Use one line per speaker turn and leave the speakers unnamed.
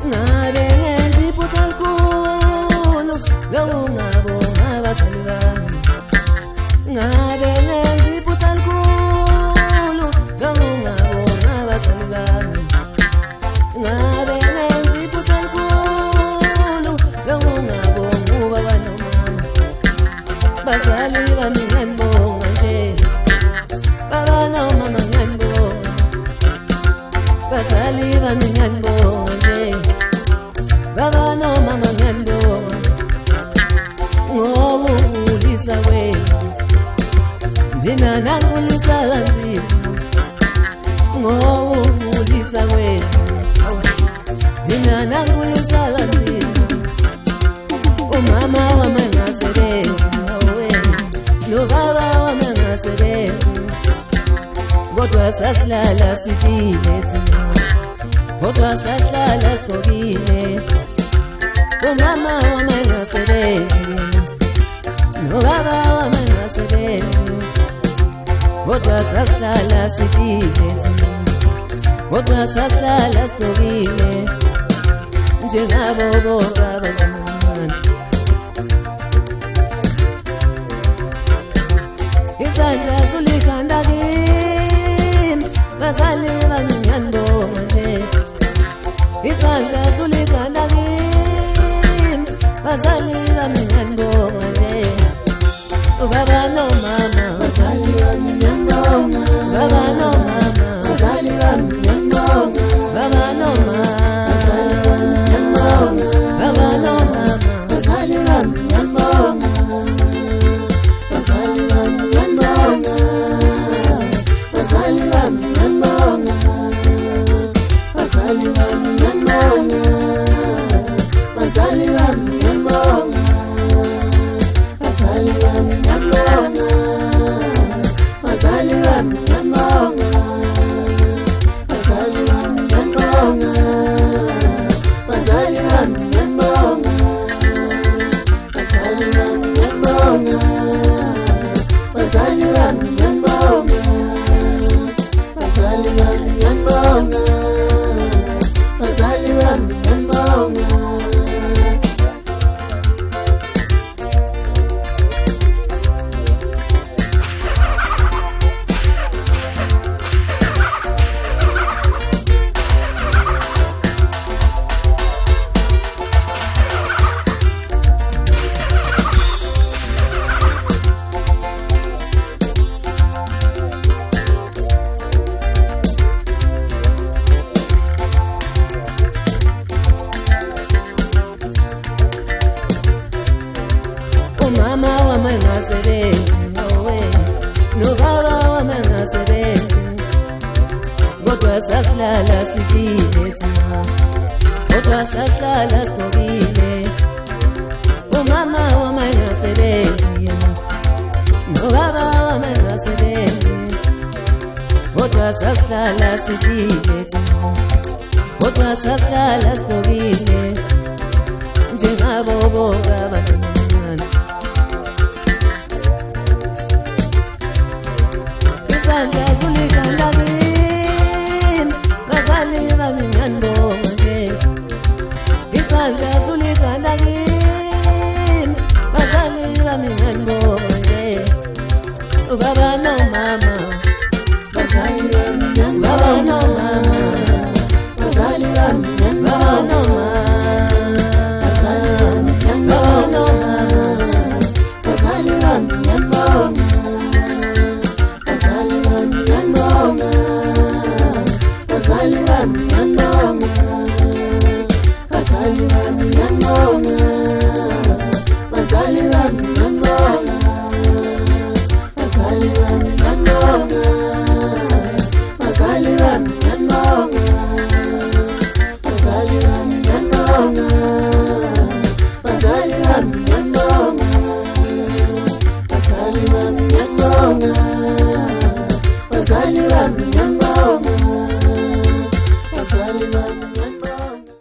ngabe ngenza iphutha elikhulu lokungabonga abazali bami. Ngabe ngenza iphutha elikhulu lokungabonga abazali bami. Ngabe ngenza iphutha elikhulu lokungabonga ubaba nomama. Bazali bami ngiyanibonga nje, baba nomama ngiyanibonga. Bazali bami ngiyanibonga nje, baba nomama ngiyanibonga. Ngokukhulisa kwenu mina nangikhulisa kanzima. Ngokukhulisa kwenu mina nangikhulisa kanzima. Umama wami engasebenzi nobaba wami engasebenzi, kodwa sasilala sidlile thina, kodwa sasilala sigqokile. Umama wami engasebenzi nobaba wami engasebenzi, kodwa sasilala sidlile thina, kodwa sasilala sigqokile njengabo bonke abancane. Isandla zulikhanda kimi, bazali bami ngiyanibonga nje. Isandla zulikhanda kimi, bazali bami ngiyanibonga nje. Baba nomama, bazali bami ngiyanibonga. Baba nomama, bazali bami ngiyanibonga. Baba nomama, bazali bami ngiyanibonga. Baba nomama, bazali bami ngiyanibonga. Bazali bami ngiyanibonga. Bazali bami ngiyanibonga. Bazali bami ngiyanibonga. Bazali bami ngiyanibonga. Bazali bami ngiyanibonga. Bazali bami ngiyanibonga. Bazali bami ngiyanibonga. Bazali bami ngiyanibonga. Bazali bami ngiyanibonga. Bazali bami ngiyanibonga. Bazali bami ngiyanibonga. Bazali bami ngiyanibonga. Umama wami engasebenzi nobaba wami engasebenzi, kodwa sasilala sidlile thina, kodwa sasilala sigqokile. Umama wami engasebenzi nobaba wami engasebenzi, kodwa sasilala sidlile thina, kodwa sasilala sigqokile njengabo bonke abantwana. Isandla zulikhanda kimi, bazali bami ngiyanibonga nje. Isandla zulikhanda kimi, bazali bami ngiyanibonga nje. Baba nomama,